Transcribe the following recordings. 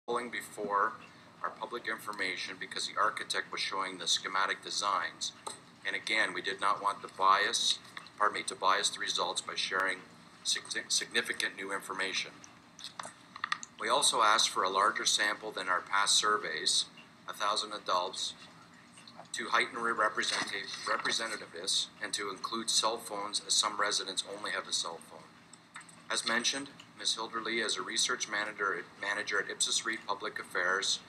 pulling before our public information because the architect was showing the schematic designs. And again, we did not want to bias the results by sharing significant new information. We also asked for a larger sample than our past surveys, 1,000 adults, to heighten representativeness and to include cell phones, as some residents only have a cell phone. As mentioned, Ms. Hilderly is a research manager at Ipsos Reid Public Affairs.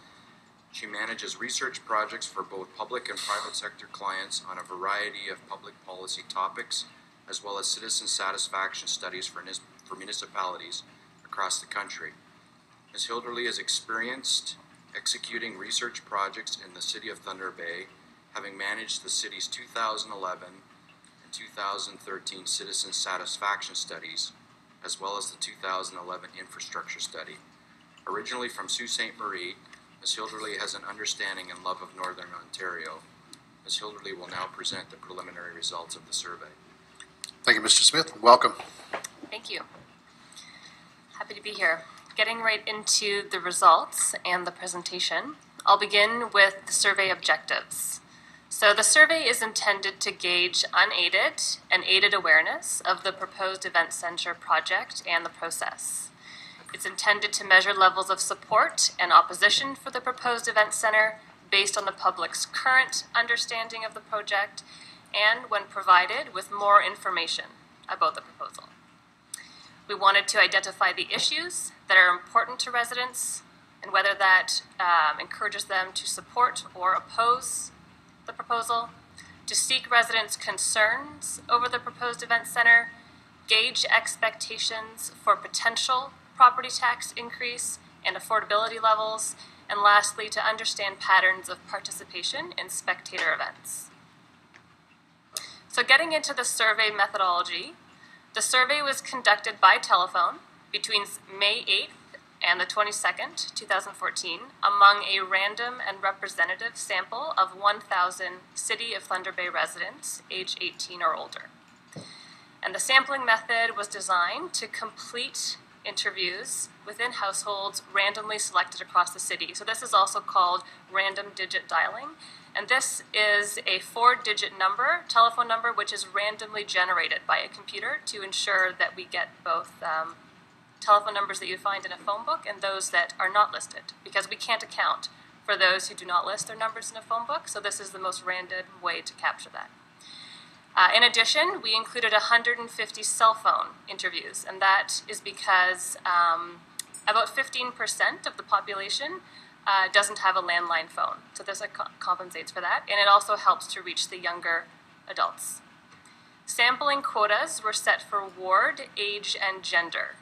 She manages research projects for both public and private sector clients on a variety of public policy topics, as well as citizen satisfaction studies for municipalities across the country. Ms. Hilderly is experienced executing research projects in the City of Thunder Bay, having managed the city's 2011 and 2013 citizen satisfaction studies, as well as the 2011 infrastructure study. Originally from Sault Ste. Marie, Ms. Hilderly has an understanding and love of Northern Ontario. Ms. Hilderly will now present the preliminary results of the survey. Thank you, Mr. Smith. Welcome. Thank you. Happy to be here. Getting right into the results and the presentation, I'll begin with the survey objectives. So the survey is intended to gauge unaided and aided awareness of the proposed event center project and the process. It's intended to measure levels of support and opposition for the proposed event center based on the public's current understanding of the project and when provided with more information about the proposal. We wanted to identify the issues that are important to residents and whether that encourages them to support or oppose the proposal, to seek residents' concerns over the proposed event center, gauge expectations for potential property tax increase and affordability levels, and lastly, to understand patterns of participation in spectator events. So getting into the survey methodology, the survey was conducted by telephone between May 8th and the 22nd, 2014, among a random and representative sample of 1,000 City of Thunder Bay residents aged 18 or older. And the sampling method was designed to complete interviews within households randomly selected across the city. So this is also called random digit dialing. And this is a 4-digit number, telephone number, which is randomly generated by a computer to ensure that we get both telephone numbers that you find in a phone book and those that are not listed, because we can't account for those who do not list their numbers in a phone book, so this is the most random way to capture that. In addition, we included 150 cell phone interviews, and that is because about 15% of the population doesn't have a landline phone, so this compensates for that, and it also helps to reach the younger adults. Sampling quotas were set for ward, age, and gender.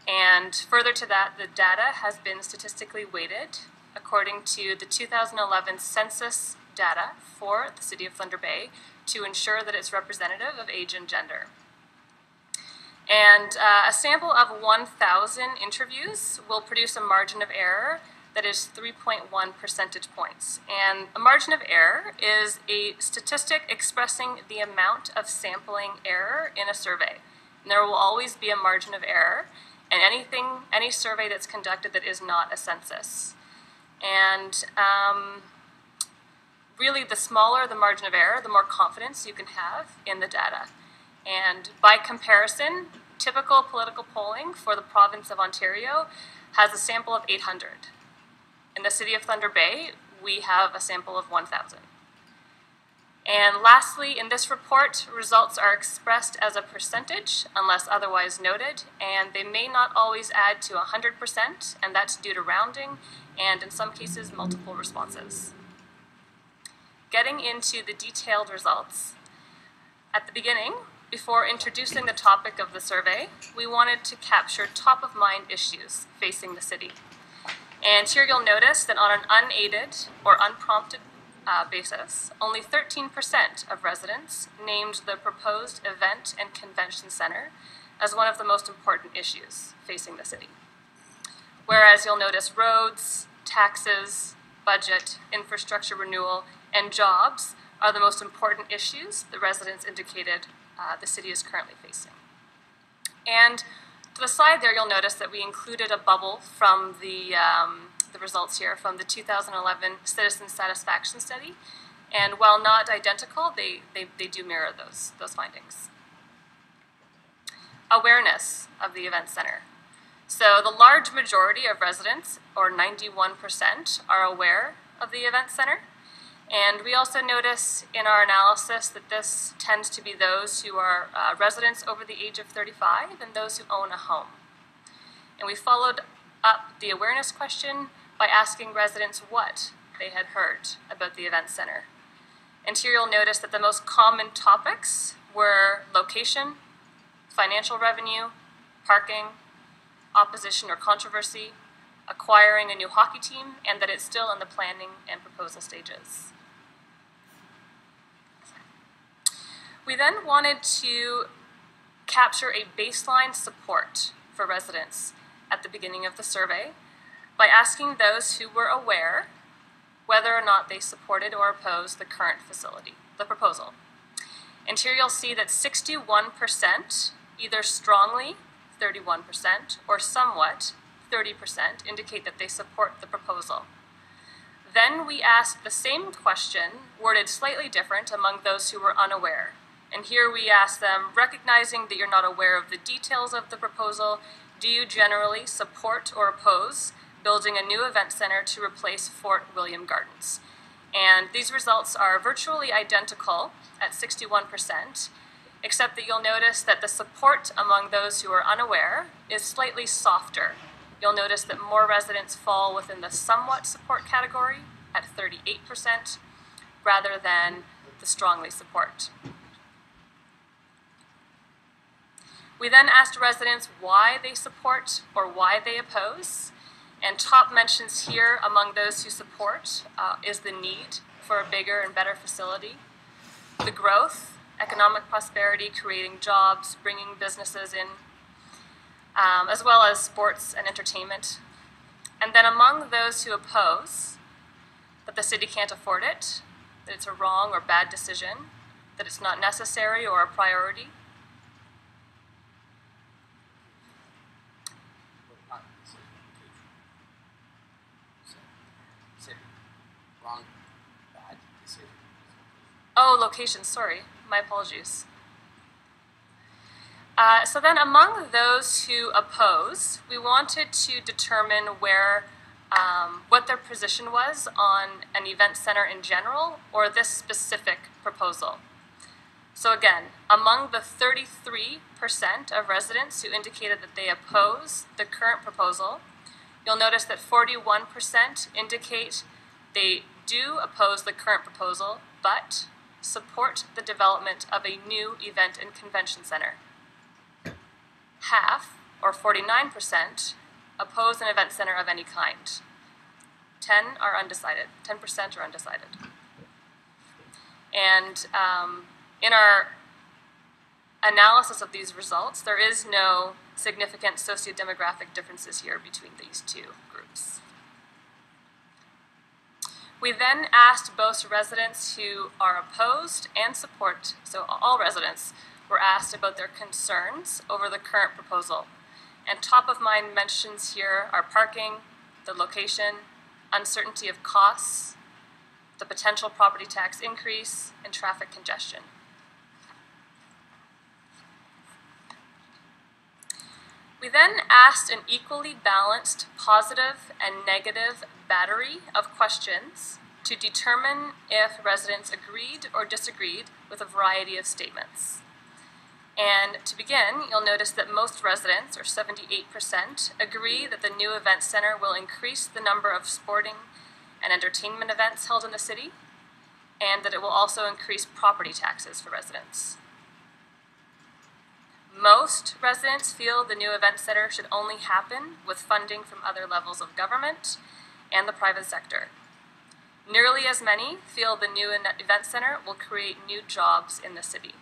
And further to that, the data has been statistically weighted according to the 2011 census data for the City of Thunder Bay to ensure that it's representative of age and gender. And a sample of 1,000 interviews will produce a margin of error that is 3.1 percentage points. And a margin of error is a statistic expressing the amount of sampling error in a survey. And there will always be a margin of error and any survey that's conducted that is not a census. And really, the smaller the margin of error, the more confidence you can have in the data. And by comparison, typical political polling for the province of Ontario has a sample of 800. In the City of Thunder Bay, we have a sample of 1,000. And lastly, in this report, results are expressed as a percentage unless otherwise noted, and they may not always add to 100%, and that's due to rounding, and in some cases, multiple responses. Getting into the detailed results, at the beginning, before introducing the topic of the survey, we wanted to capture top-of-mind issues facing the city. And here you'll notice that on an unaided or unprompted basis, only 13% of residents named the proposed event and convention center as one of the most important issues facing the city. Whereas you'll notice roads, taxes, budget, infrastructure renewal, and jobs are the most important issues the residents indicated the city is currently facing. And to the side there, you'll notice that we included a bubble from the the results here from the 2011 Citizen Satisfaction Study. And while not identical, they do mirror those findings. Awareness of the event center. So the large majority of residents, or 91%, are aware of the event center. And we also notice in our analysis that this tends to be those who are residents over the age of 35 and those who own a home. And we followed up the awareness question by asking residents what they had heard about the event center. And here you'll notice that the most common topics were location, financial revenue, parking, opposition or controversy, acquiring a new hockey team, and that it's still in the planning and proposal stages. We then wanted to capture a baseline support for residents at the beginning of the survey by asking those who were aware whether or not they supported or opposed the current facility, the proposal. And here you'll see that 61%, either strongly, 31%, or somewhat, 30%, indicate that they support the proposal. Then we asked the same question, worded slightly different, among those who were unaware. And here we asked them, recognizing that you're not aware of the details of the proposal, do you generally support or oppose building a new event center to replace Fort William Gardens? And these results are virtually identical at 61%, except that you'll notice that the support among those who are unaware is slightly softer. You'll notice that more residents fall within the somewhat support category at 38%, rather than the strongly support. We then asked residents why they support or why they oppose, and top mentions here among those who support is the need for a bigger and better facility, the growth, economic prosperity, creating jobs, bringing businesses in, as well as sports and entertainment. And then among those who oppose, that the city can't afford it, that it's a wrong or bad decision, that it's not necessary or a priority. Oh, location, sorry. My apologies. So then among those who oppose, we wanted to determine what their position was on an event center in general or this specific proposal. So again, among the 33% of residents who indicated that they oppose the current proposal, you'll notice that 41% indicate they do oppose the current proposal, but support the development of a new event and convention center. Half, or 49%, oppose an event center of any kind. 10% are undecided. And in our analysis of these results, there is no significant sociodemographic differences here between these two groups. We then asked both residents who are opposed and support, so all residents were asked about their concerns over the current proposal. And top of mind mentions here are parking, the location, uncertainty of costs, the potential property tax increase, and traffic congestion. We then asked an equally balanced positive and negative battery of questions to determine if residents agreed or disagreed with a variety of statements. And to begin, you'll notice that most residents, or 78%, agree that the new event center will increase the number of sporting and entertainment events held in the city, and that it will also increase property taxes for residents. Most residents feel the new event center should only happen with funding from other levels of government and the private sector. Nearly as many feel the new event center will create new jobs in the city.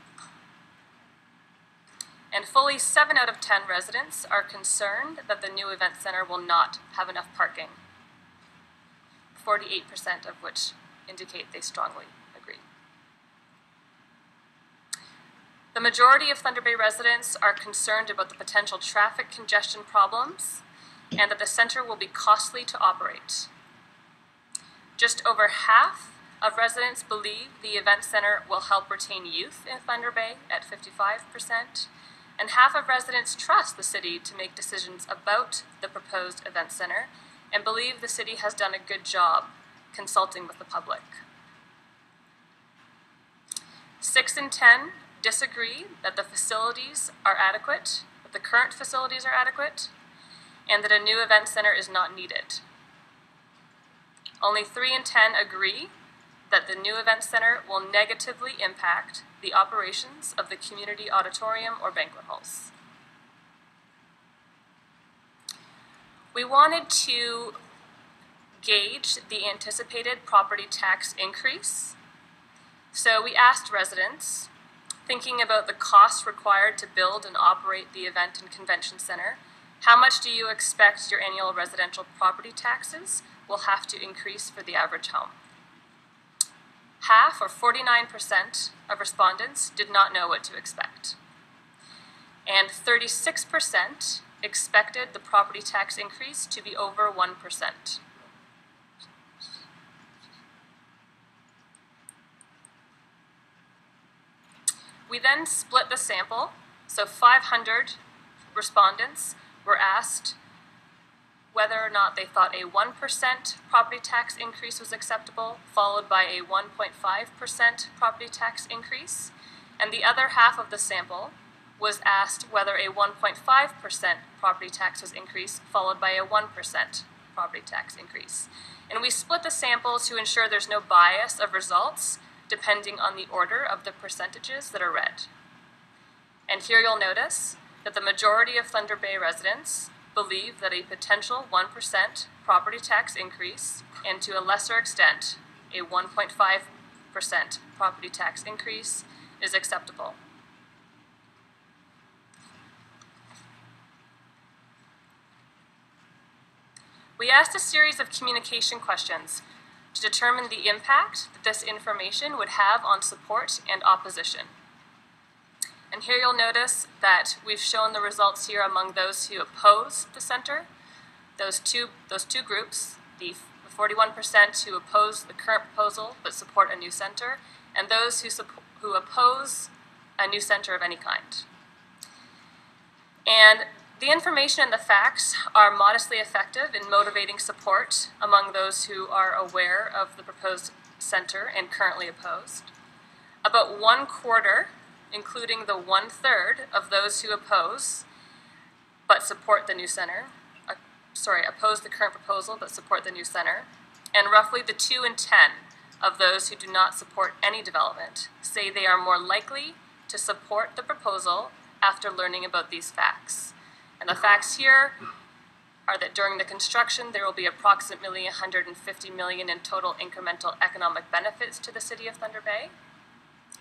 And fully 7 out of 10 residents are concerned that the new event center will not have enough parking, 48% of which indicate they strongly agree. The majority of Thunder Bay residents are concerned about the potential traffic congestion problems and that the center will be costly to operate. Just over half of residents believe the event center will help retain youth in Thunder Bay at 55%, and half of residents trust the city to make decisions about the proposed event center and believe the city has done a good job consulting with the public. 6 in 10 disagree that the facilities are adequate, that the current facilities are adequate, and that a new event center is not needed. Only 3 in 10 agree that the new event center will negatively impact the operations of the community auditorium or banquet halls. We wanted to gauge the anticipated property tax increase. So we asked residents, thinking about the costs required to build and operate the event and convention center, how much do you expect your annual residential property taxes will have to increase for the average home? Half, or 49%, of respondents did not know what to expect. And 36% expected the property tax increase to be over 1%. We then split the sample, so 500 respondents were asked whether or not they thought a 1% property tax increase was acceptable, followed by a 1.5% property tax increase, and the other half of the sample was asked whether a 1.5% property tax was increased, followed by a 1% property tax increase. And we split the sample to ensure there's no bias of results depending on the order of the percentages that are read. And here you'll notice that the majority of Thunder Bay residents believe that a potential 1% property tax increase, and to a lesser extent, a 1.5% property tax increase, is acceptable. We asked a series of communication questions to determine the impact that this information would have on support and opposition. And here you'll notice that we've shown the results here among those who oppose the center, those two groups, the 41% who oppose the current proposal but support a new center, and those who oppose a new center of any kind. And the information and the facts are modestly effective in motivating support among those who are aware of the proposed center and currently opposed. About 1/4, including the 1/3 of those who oppose but support the new center, oppose the current proposal but support the new center, and roughly the 2 in 10 of those who do not support any development say they are more likely to support the proposal after learning about these facts. And the facts here are that during the construction, there will be approximately $150 million in total incremental economic benefits to the city of Thunder Bay.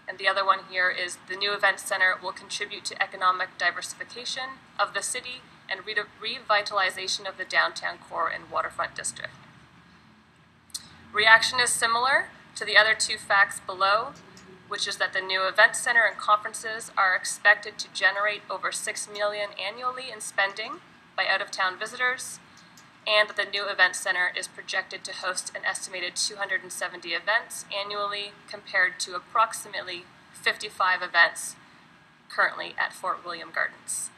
And the other one here is the new event center will contribute to economic diversification of the city and revitalization of the downtown core and waterfront district. Reaction is similar to the other two facts below, which is that the new event center and conferences are expected to generate over $6 million annually in spending by out-of-town visitors, and that the new event center is projected to host an estimated 270 events annually compared to approximately 55 events currently at Fort William Gardens.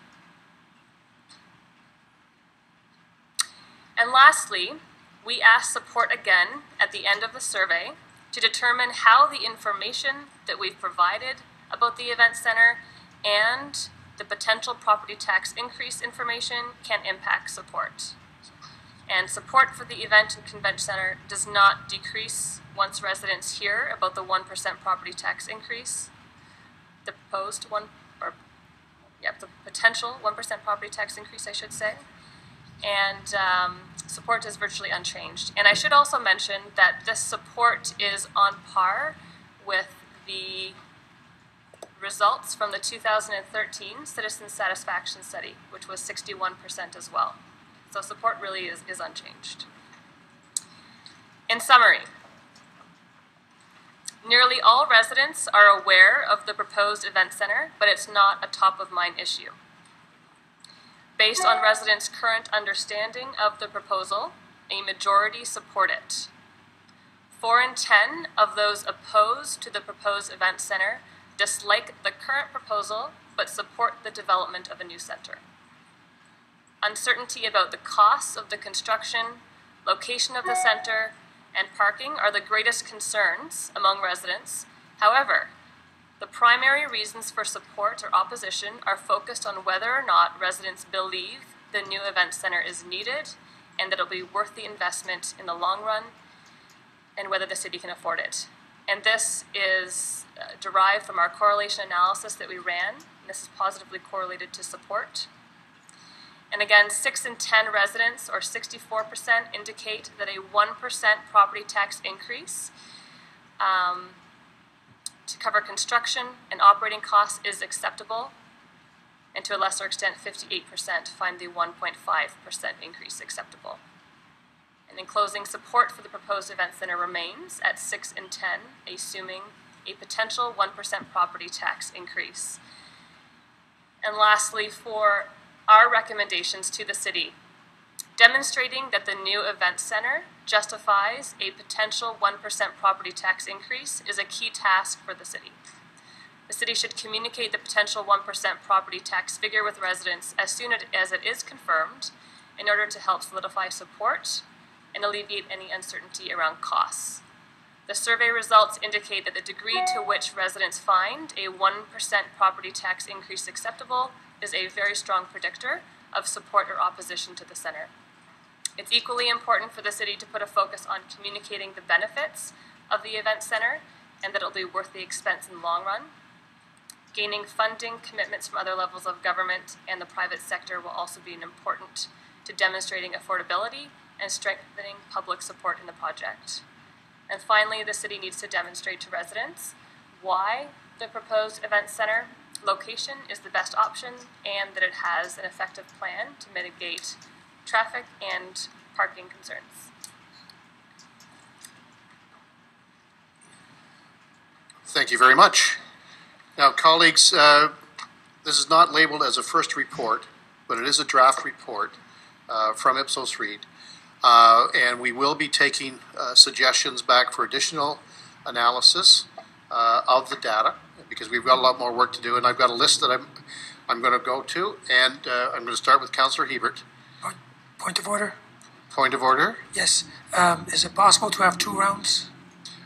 And lastly, we asked support again at the end of the survey to determine how the information that we've provided about the event center and the potential property tax increase information can impact support. And support for the event and convention center does not decrease once residents hear about the 1% property tax increase, the potential 1% property tax increase, I should say. And support is virtually unchanged. And I should also mention that this support is on par with the results from the 2013 Citizen Satisfaction Study, which was 61% as well. So support really is unchanged. In summary, nearly all residents are aware of the proposed event center, but it's not a top-of-mind issue. Based on residents' current understanding of the proposal, a majority support it. 4 in 10 of those opposed to the proposed event center dislike the current proposal but support the development of a new center. Uncertainty about the costs of the construction, location of the center, and parking are the greatest concerns among residents. However, the primary reasons for support or opposition are focused on whether or not residents believe the new event center is needed and that it will be worth the investment in the long run, and whether the city can afford it. And this is derived from our correlation analysis that we ran. And this is positively correlated to support. And again, 6 in 10 residents, or 64%, indicate that a 1% property tax increase to cover construction and operating costs is acceptable. And to a lesser extent, 58% find the 1.5% increase acceptable. And in closing, support for the proposed event center remains at 6 in 10, assuming a potential 1% property tax increase. And lastly, for our recommendations to the city, demonstrating that the new event center justifies a potential 1% property tax increase is a key task for the city. The city should communicate the potential 1% property tax figure with residents as soon as it is confirmed in order to help solidify support and alleviate any uncertainty around costs. The survey results indicate that the degree to which residents find a 1% property tax increase acceptable is a very strong predictor of support or opposition to the center. It's equally important for the city to put a focus on communicating the benefits of the event center and that it'll be worth the expense in the long run. Gaining funding commitments from other levels of government and the private sector will also be important to demonstrating affordability and strengthening public support in the project. And finally, the city needs to demonstrate to residents why the proposed event center location is the best option and that it has an effective plan to mitigate traffic and parking concerns. Thank you very much. Now, colleagues, this is not labeled as a first report, but it is a draft report from Ipsos Reid. And we will be taking suggestions back for additional analysis of the data, because we've got a lot more work to do. And I've got a list that I'm going to go to, and I'm going to start with Councillor Hebert. Point of order? Point of order. Yes. Is it possible to have 2 rounds?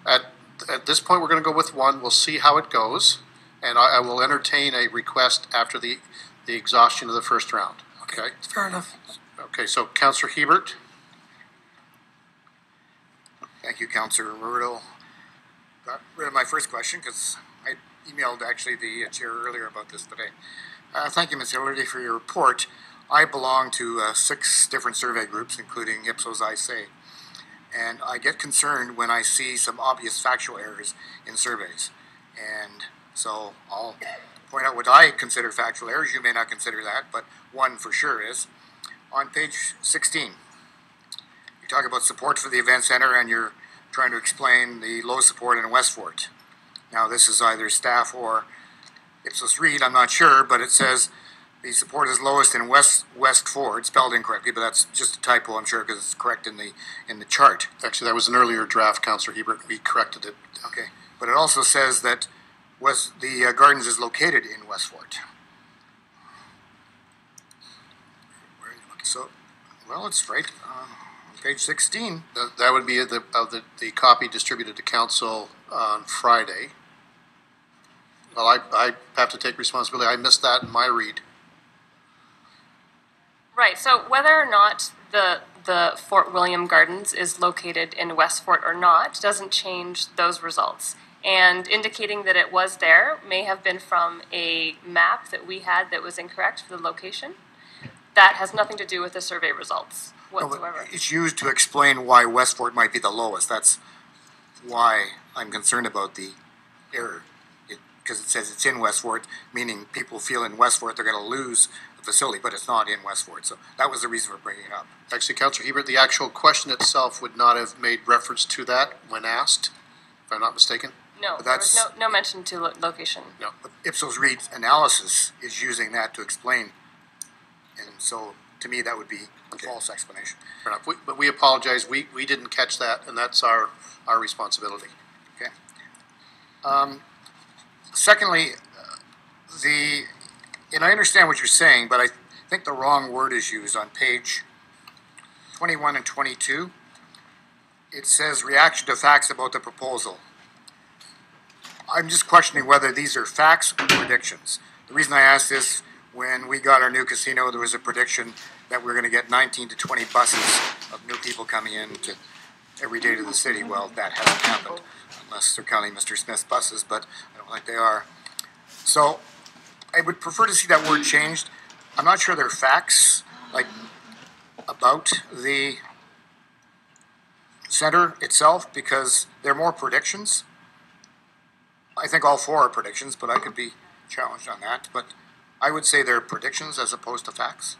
At this point, we're going to go with 1. We'll see how it goes, and I will entertain a request after the exhaustion of the first round. Okay? Fair enough. Okay, so Councillor Hebert. Thank you, Councillor Ruddle. Got rid of my first question because I emailed actually the chair earlier about this today. Thank you, Ms. Hillerty, for your report. I belong to 6 different survey groups, including Ipsos ISA, and I get concerned when I see some obvious factual errors in surveys. And so I'll point out what I consider factual errors. You may not consider that, but one for sure is on page 16. You talk about support for the event center, and you're trying to explain the low support in Westfort. Now, this is either staff or Ipsos Reid, I'm not sure, but it says the support is lowest in Westfort, spelled incorrectly, but that's just a typo, I'm sure, because it's correct in the chart. Actually, that was an earlier draft, Councillor Hebert. We corrected it. Okay, but it also says that the Gardens is located in Westfort. Where are you looking? So, well, it's right on page 16. That would be the copy distributed to council on Friday. Well, I have to take responsibility. I missed that in my read. Right, so whether or not the Fort William Gardens is located in Westfort or not doesn't change those results. And indicating that it was there may have been from a map that we had that was incorrect for the location. That has nothing to do with the survey results whatsoever. No, it's used to explain why Westfort might be the lowest. That's why I'm concerned about the error. Because it says it's in Westfort, meaning people feel in Westfort they're going to lose the facility, but it's not in Westfort. So that was the reason for bringing it up. Actually, Councillor Hebert, the actual question itself would not have made reference to that when asked, if I'm not mistaken. No, there was no mention to location. No. But Ipsos Reid's analysis is using that to explain And so, to me, that would be a false explanation. Fair enough. But we apologize. We didn't catch that, and that's our responsibility. Okay. Secondly, and I understand what you're saying, but I think the wrong word is used on page 21 and 22. It says reaction to facts about the proposal. I'm just questioning whether these are facts or predictions. The reason I ask this, when we got our new casino, there was a prediction that we were going to get 19 to 20 buses of new people coming in to every day to the city. Well, that hasn't happened, unless they're counting Mr. Smith's buses, but I don't think they are. So I would prefer to see that word changed. I'm not sure they're facts, like about the center itself, because they're more predictions. I think all four are predictions, but I could be challenged on that. But I would say they're predictions as opposed to facts.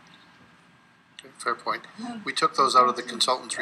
Fair point. We took those out of the consultant's report.